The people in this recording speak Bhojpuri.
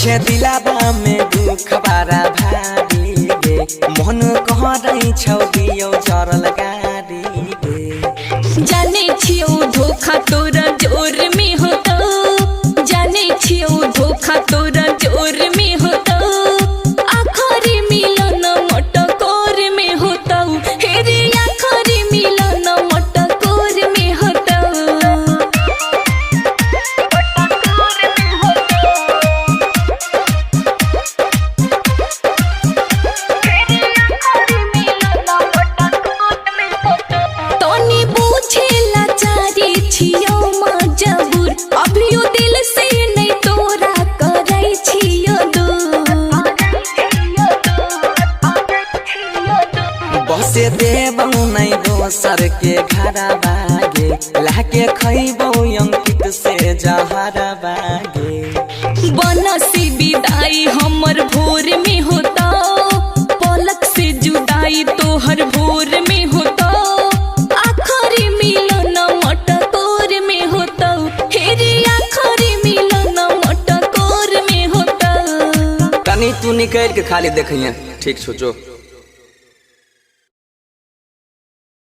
छे दिलाबा में दुख बारा भारी गे मन कह रही छौ दियो जरल गाड़ी गे। जाने छियो धोखा तोरा जोर में होता, जाने छियो धोखा तोरा जोर में होता, आखरी मिलन मटकोर में होता, हे रे आखरी मिलन मटकोर में होता। तोनी बुझेला चारी छियो मजबूर, अभियो दिल से नहीं तोरा करै छियो दूर। बसे देबौ नहीं दोसर के घरा बागे लाके खैबौ अंकित से जहरा बागे। बनसी विदाई हमर भोर में होता, पलक से जुदाई तोहर भोर में होता, आखरी मिलन मटकोर में होता, हे रे आखरी मिलन मटकोर में होता। तनी तू निकल के खाली देखिए ठीक सोचो।